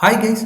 Hi guys,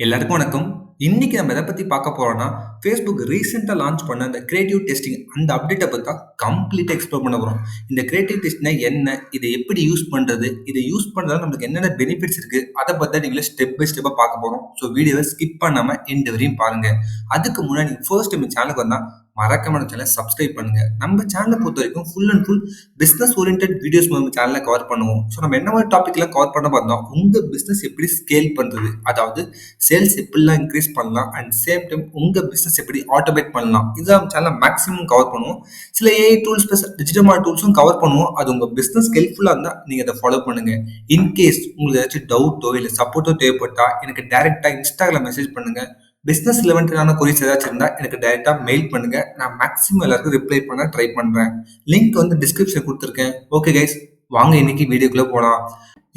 எல்லாருக்கும் வணக்கம். இன்னைக்கு நம்ம எதை பத்தி பார்க்க போறோம்னா, Facebook ரீசெண்டா லான்ச் பண்ண அந்த கிரியேட்டிவ் டெஸ்டிங் அந்த அப்டேட்ட பத்தி தான் கம்ப்ளீட்டா எக்ஸ்ப்ளோர் பண்ண போறோம். இந்த கிரியேட்டிவ் டெஸ்ட்னா என்ன? இதை எப்படி யூஸ் பண்றது? இதை யூஸ் பண்றதால நமக்கு என்னென்ன பெனிஃபிட்ஸ் இருக்கு? அத பத்தி தான் நீங்களே ஸ்டெப் பை ஸ்டெப்பா பார்க்க போறோம். ஸோ வீடியோவை ஸ்கிப் பண்ணாம எண்ட் வரையும் பாருங்க. அதுக்கு முன்னாடி நீங்க ஃபர்ஸ்ட் டைம் சேனலுக்கு வந்தா மறக்காம நம்ம சேனலை சப்ஸ்கிரைப் பண்ணுங்க. நம்ம சேனலை பொறுத்த வரைக்கும் full and full business oriented videos நம்ம சேனல்ல கவர் பண்ணுவோம். ஸோ நம்ம என்ன மாதிரி டாபிக்லாம் கவர் பண்ண பார்த்தோம், உங்க பிசினஸ் எப்படி ஸ்கேல் பண்றது, அதாவது சேல்ஸ் எப்படிலாம் இன்க்ரீஸ் பண்ணலாம் அண்ட் சேம் டைம் உங்க பிசினஸ் எப்படி ஆட்டோமேட் பண்ணலாம், இதான் சேனல் மேக்ஸிமம் கவர் பண்ணுவோம். சில ஏஐ டூல்ஸ் பிளஸ் டிஜிட்டல் டூல்ஸும் கவர் பண்ணுவோம். அது உங்க பிசினஸ் ஹெல்ப்ஃபுல்லா இருந்தா நீங்க அதை ஃபாலோ பண்ணுங்க. இன்கேஸ் உங்களுக்கு ஏதாச்சும் டவுட்டோ இல்லை சப்போர்ட்டோ தேவைப்பட்டா எனக்கு டைரக்டா இன்ஸ்டாகிராம் மெசேஜ் பண்ணுங்க. பிசினஸ் ரிலவெண்டான கொரிஸ் ஏதாச்சும் இருந்தா எனக்கு டைரக்டா மெயில் பண்ணுங்க. நான் மேக்ஸிமம் எல்லாருக்கும் ரிப்ளை பண்ண ட்ரை பண்றேன். லிங்க் வந்து டிஸ்கிரிப்ஷன் கொடுத்துருக்கேன். ஓகே கைஸ், வாங்க இன்னைக்கு வீடியோக்குள்ள போலாம்.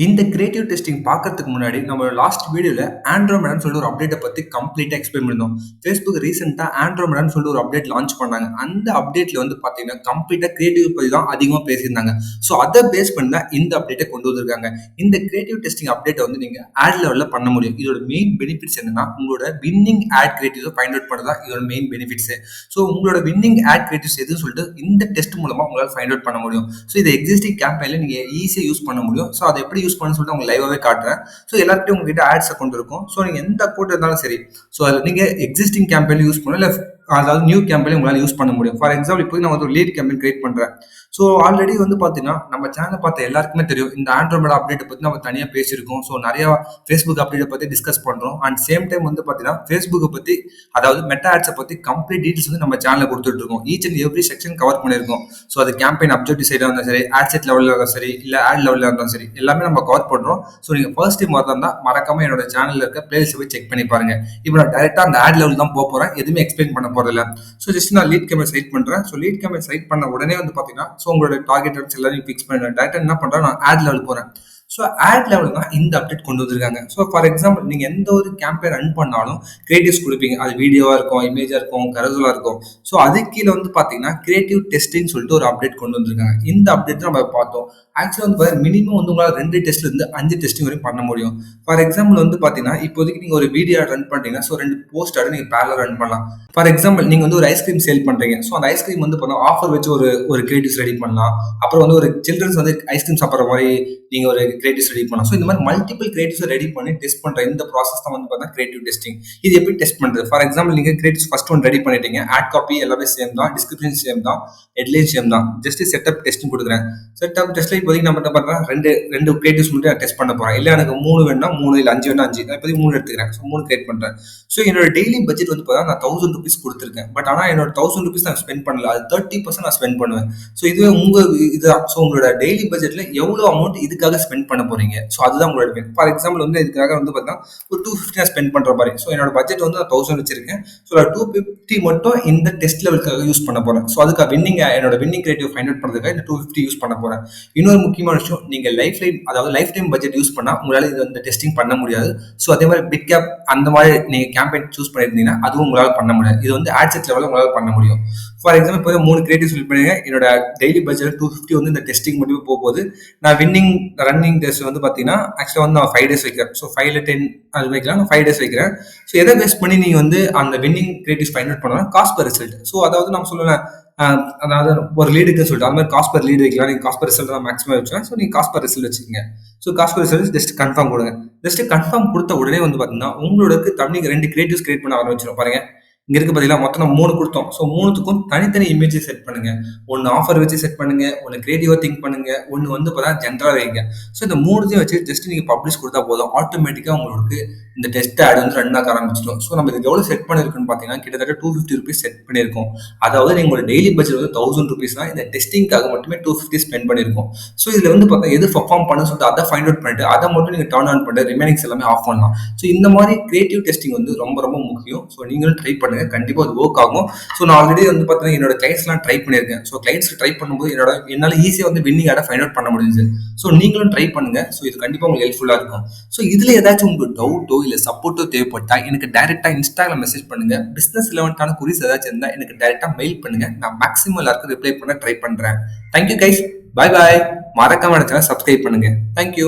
இந்த கிரியேட்டிவ் டெஸ்டிங் பார்க்கறதுக்கு முன்னாடி நம்ம லாஸ்ட் வீடியோல ஆண்ட்ரோமேடான்னு சொல்லிட்டு ஒரு அப்டேட்டை பத்தி கம்ப்ளீட்டா எக்ஸ்பிளைன் பண்ணிருந்தோம். Facebook ரீசெண்டா ஆண்ட்ரோமேடான்னு சொல்லிட்டு ஒரு அப்டேட் லான்ச் பண்ணாங்க. அந்த அப்டேட்ல வந்து பாத்தீங்கன்னா கம்ப்ளீட்டா கிரியேட்டிவ் பத்தி தான் அதிகமா பேசியிருந்தாங்க. ஸோ அதை பேஸ் பண்ணி தான் இந்த அப்டேட்டை கொண்டு வந்திருக்காங்க. இந்த கிரியேட்டிவ் டெஸ்டிங் அப்டேட்டை வந்து நீங்க ஆட் லெவல்ல பண்ண முடியும். இதோட மெயின் பெனிஃபிட்ஸ் என்னன்னா, உங்களோட வின்னிங் ஆட் கிரியேட்டிவ்ஸை ஃபைண்ட் அவுட் பண்ணதான் இதோட மெயின் பெனிஃபிட்ஸ். ஸோ உங்களோட வின்னிங் ஆட் கிரியேட்டிவ்ஸ் எதுன்னு சொல்லிட்டு இந்த டெஸ்ட் மூலமா உங்களால் ஃபைண்ட் அவுட் பண்ண முடியும். ஸோ இதை எக்ஸிஸ்டிங் கேம்பெயின்ல நீங்க ஈஸியா யூஸ் பண்ண முடியும். ஸோ அதை எப்படி யூஸ் பண்ண சொல்லிட்டு உங்களுக்கு லைவாவே காட்டுறேன். ஸோ எல்லாருக்கிட்டையும் உங்ககிட்ட ஆட்ஸ் அக்கௌண்ட் இருக்கும். ஸோ நீங்க எந்த அக்கௌண்ட் இருந்தாலும் சரி, ஸோ அதில் நீங்க எக்ஸிஸ்டிங் கேம்பெயின் யூஸ் பண்ணலாம், இல்லை அதாவது நியூ கேம்பெயின் உங்களால் யூஸ் பண்ண முடியும். ஃபார் எக்ஸாம்பிள் இப்போ நான் ஒரு லீட் கேம்பெயின் கிரியேட் பண்றேன். ஸோ ஆல்ரெடி வந்து பார்த்தீங்கன்னா நம்ம சேனலை பார்த்த எல்லாருக்குமே தெரியும், இந்த ஆண்ட்ரோமேடா அப்டேட்டை பற்றி நம்ம தனியாக பேசியிருக்கோம். ஸோ நிறைய ஃபேஸ்புக் அப்டேட்டை பற்றி டிஸ்கஸ் பண்ணுறோம். அண்ட் சேம் டைம் வந்து பார்த்தீங்கன்னா ஃபேஸ்புக்கை பற்றி, அதாவது மெட்டா ஆட்ஸை பற்றி கம்ப்ளீட் டீட்டெயில்ஸ் வந்து நம்ம சேனலில் கொடுத்துட்டு இருக்கோம். Each and every section cover பண்ணியிருக்கோம். ஸோ அது கேம்பெயின் அப்ஜெக்டிவ் சைடாக இருந்தாலும் சரி, ஆட் செட் லெவலில் இருந்தாலும் சரி, இல்லை ஆட் லெவலில் இருந்தாலும் சரி, எல்லாமே நம்ம கவர் பண்ணுறோம். ஸோ நீங்கள் ஃபர்ஸ்ட் டைம் வரதா மறக்காம என்னோட சேனலில் இருக்க பிளேலிஸ்ட் போய் செக் பண்ணி பாருங்க. இப்போ நான் டேரெக்டாக அந்த ஆட் லெவல் தான் போக போகிறேன், எதுவுமே எக்ஸ்பிளைன் பண்ண போகிறதில்ல. ஸோ ஜஸ்ட் நான் லீட் கேம்பெயின் செலக்ட் பண்ணுறேன். ஸோ லீட் கேம்பெயின் செலக்ட் பண்ண உடனே வந்து பார்த்தீங்கன்னா, ஸோ உங்களோட டார்கெட் எல்லாரையும் ஃபிக்ஸ் பண்ணுறேன். டேரக்டா என்ன பண்ணுறேன், நான் ஆட் லெவல் போகிறேன். ஸோ ஆட் லெவல் தான் இந்த அப்டேட் கொண்டு வந்திருக்காங்க. ஸோ ஃபார் எக்ஸாம்பிள் நீங்கள் எந்த ஒரு கேம்பெயின் ரன் பண்ணாலும் கிரியேட்டிவ்ஸ் கொடுப்பீங்க. அது வீடியோவாக இருக்கும், இமேஜாக இருக்கும், கரசுலாக இருக்கும். ஸோ அதுக்கு கீழே வந்து பார்த்தீங்கன்னா கிரியேட்டிவ் டெஸ்டிங் சொல்லிட்டு ஒரு அப்டேட் கொண்டு வந்திருக்காங்க. இந்த அப்டேட் நம்ம பார்த்தோம். ஆக்சுவலாக வந்து பார்த்தீங்கன்னா மினிமம் வந்து உங்களால் 2 டெஸ்ட்லேருந்து 5 டெஸ்டிங் வரைக்கும் பண்ண முடியும். ஃபார் எக்ஸாம்பிள் வந்து பார்த்தீங்கன்னா இப்போதைக்கு நீங்கள் ஒரு வீடியோ ரன் பண்ணுறீங்கன்னா, ஸோ 2 போஸ்ட் ஆட நீங்கள் பேரலாக ரன் பண்ணலாம். ஃபார் எக்ஸாம்பிள் நீங்கள் வந்து ஒரு ஐஸ்கிரீம் சேல் பண்ணுறீங்க. ஸோ அந்த ஐஸ்கிரீம் வந்து பார்த்தா ஆஃபர் வச்சு ஒரு கிரியேட்டிவ்ஸ் ரெடி பண்ணலாம். அப்புறம் வந்து ஒரு சில்ட்ரன்ஸ் வந்து ஐஸ்கிரீம் சாப்பிட்ற மாதிரி நீங்கள் ஒரு கிரியேட்டிவ்ஸ் ரெடி பண்ணலாம். ஸோ இந்த மாதிரி மல்டிபிள் கிரியேட்டிவ்ஸ் ரெடி பண்ணி டெஸ்ட் பண்ணுற இந்த ப்ராசஸ் தான் வந்து பார்த்தீங்கன்னா கிரியேட்டிவ் டெஸ்டிங். இது எப்படி டெஸ்ட் பண்ணுறது? ஃபார் எக்ஸாம்பிள் நீங்கள் கிரியேட்டிவ்ஸ் ஃபர்ஸ்ட் ஒன் ரெடி பண்ணிட்டீங்க. ஆட் காப்பி எல்லாமே சேம் தான், டிஸ்கிரிப்ஷன் சேம் தான், ஹெட்லைன் சேம் தான். ஜஸ்ட் செட்டப் டெஸ்டிங் கொடுக்குறேன். செட்டப் டெஸ்ட்ல இப்போதைக்கு நம்ம என்ன பண்ணுறேன், ரெண்டு கிரியேட்டிவ்ஸ் மட்டும் நான் டெஸ்ட் பண்ண போகிறேன். இல்லை எனக்கு 3 வேணும்னா 3, இல்லை 5 வேணா 5. நான் இப்போதைக்கு 3 எடுத்துக்கிறேன். ஸோ 3 கிரியேட் பண்ணுறேன். ஸோ என்னோட டெய்லி பட்ஜெட் வந்து பார்த்தா நான் 1000 rupees கொடுத்துருக்கேன். பட் ஆனால் என்னோட 1000 rupees நான் ஸ்பெண்ட் பண்ணல. அது 30% நான் ஸ்பெண்ட் பண்ணுவேன். ஸோ இதுவே இதுதான். ஸோ உங்களோட டெய்லி பட்ஜெட்ல எவ்வளோ அமௌண்ட் இதுக்காக ஸ்பெண்ட் பண்ண போறீங்க, ஸோ அதுதான் உங்களோட வேணும். ஃபார் எக்ஸாம்பிள் வந்து இதுக்காக வந்து பார்த்தீங்கன்னா ஒரு 250 நான் ஸ்பெண்ட் பண்ற மாதிரி. ஸோ என்னோட பட்ஜெட் வந்து நான் 1000 வச்சிருக்கேன். ஸோ 250 மட்டும் இந்த டெஸ்ட் லெவலுக்காக யூஸ் பண்ண போறேன். ஸோ அதுக்காக என்னோட வின்னிங் கிரியேட்டிவ் ஃபைண்ட் அவுட் பண்றதுக்காக இந்த 250 யூஸ் பண்ண போறேன். இன்னொரு முக்கியமான விஷயம், நீங்க லைஃப் டைம் பட்ஜெட் யூஸ் பண்ணா உங்களால இது வந்து டெஸ்டிங் பண்ண முடியாது. ஸோ அதே மாதிரி பிட் கேப் அந்த மாதிரி நீங்க கேம்பெயின் சூஸ் பண்ணிருந்தீங்கன்னா அதுவும் உங்களால பண்ண முடியாது. இது வந்து ஆட் செட் லெவலில் உங்களால பண்ண முடியும். ஃபார் எக்ஸாம்பிள் இப்போ 3 கிரியேட்டிவ் ஃபில் பண்ணுங்க. என்னோட டெய்லி பட்ஜெட் 250 வந்து இந்த டெஸ்டிங் மட்டுமே போகுது. நான் ரன்னிங் டெஸ்ட் வந்து பார்த்தீங்கன்னா ஆக்சுவலாக வந்து நான் 5 days வைக்கிறேன். ஸோ 5 இல்லை 10 அது வைக்கலாம். நான் 5 days வைக்கிறேன். ஸோ எதை பேஸ் பண்ணி நீங்கள் வந்து அந்த வின்னிங் கிரியேட்டிவ்ஸ் ஃபைண்ட் அவுட் பண்ணலாம், காஸ்ட் பர் ரிசல்ட். ஸோ அதாவது நம்ம சொல்லலாம், அதாவது ஒரு லீடுக்குன்னு சொல்லிட்டு அது மாதிரி காஸ்ட் பர் லீடு வைக்கலாம். நீங்கள் காஸ்ட் பர் ரிசல்ட் தான் மேக்ஸிமம் வச்சுக்கலாம். ஸோ நீங்கள் காஸ்ட் பர் ரிசல்ட் வச்சுக்கோங்க. So cost per result just confirm கொடுங்க. ஜஸ்ட் கன்ஃபார்ம் கொடுத்த உடனே வந்து பார்த்தீங்கன்னா உங்களுக்கு தனி 2 கிரியேட்டிவ்ஸ் கிரியேட் பண்ண ஆரம்பிச்சிடும். பாருங்க, இங்க இருக்கு பார்த்தீங்களா, மொத்தம் நம்ம 3 கொடுத்தோம். ஸோ 3த்துக்கும் தனித்தனி இமேஜ் செட் பண்ணுங்க. ஒன்று ஆஃபர் வச்சு செட் பண்ணுங்க, ஒன்று கிரியேட்டிவா திங்க் பண்ணுங்க, ஒன்று வந்து பார்த்தா ஜென்ரலா வைங்க. ஸோ இந்த 3த்தையும் வச்சு ஜஸ்ட் நீங்க பப்ளிஷ் கொடுத்தா போதும், ஆட்டோமேட்டிக்கா உங்களுக்கு இந்த டெஸ்ட் ஆட் வந்து ரன் ஆக ஆரம்பிச்சிடும். ஸோ நம்ம இதுக்கு எவ்வளவு செட் பண்ணிருக்குன்னு பார்த்தீங்கன்னா கிட்டத்தட்ட 250 rupees செட் பண்ணியிருக்கோம். அதாவது நீங்களோட டெய்லி பட்ஜெட் வந்து 1000 rupees தான். இந்த டெஸ்டிங்காக மட்டுமே 250 ஸ்பெண்ட் பண்ணியிருக்கோம். ஸோ இதுல வந்து பார்த்தா எது பர்ஃபார்ம் பண்ணு சொல்லிட்டு அதை ஃபைண்ட் அவுட் பண்ணிட்டு அதை மட்டும் நீங்க டர்ன் ஆன் பண்ணிட்டு ரிமைனிங்ஸ் எல்லாமே ஆஃப் பண்ணலாம். ஸோ இந்த மாதிரி கிரியேட்டிவ் டெஸ்டிங் வந்து ரொம்ப ரொம்ப முக்கியம். ஸோ நீங்களும் ட்ரை பண்ணுங்க, கண்டிப்பா அது ஒர்க் ஆகும். ஸோ நான் ஆல்ரெடி வந்து பார்த்தீங்கன்னா என்னோட கிளைண்ட்ஸ்லாம் ட்ரை பண்ணியிருக்கேன். ஸோ கிளைண்ட்ஸ் ட்ரை பண்ணும்போது என்னால் ஈஸியாக வந்து வின்னிங் ஆட ஃபைண்ட் அவுட் பண்ண முடியுது. ஸோ நீங்களும் ட்ரை பண்ணுங்க. ஸோ இது கண்டிப்பாக உங்களுக்கு ஹெல்ப்ஃபுல்லாக இருக்கும். ஸோ இதில் ஏதாச்சும் உங்களுக்கு டவுட்டோ இல்லை சப்போர்ட்டோ தேவைப்பட்டா எனக்கு டைரெக்டாக இன்ஸ்டாகிராம் மெசேஜ் பண்ணுங்க. பிஸ்னஸ் ரிலவெண்டான குரீஸ் ஏதாச்சும் இருந்தால் எனக்கு டைரெக்டாக மெயில் பண்ணுங்க. நான் மேக்ஸிமம் எல்லாருக்கும் ரிப்ளை பண்ண ட்ரை பண்ணுறேன். தேங்க்யூ கைஸ், பாய் பாய். மறக்காம சேனலை சப்ஸ்கிரைப் பண்ணுங்க. தேங்க்யூ.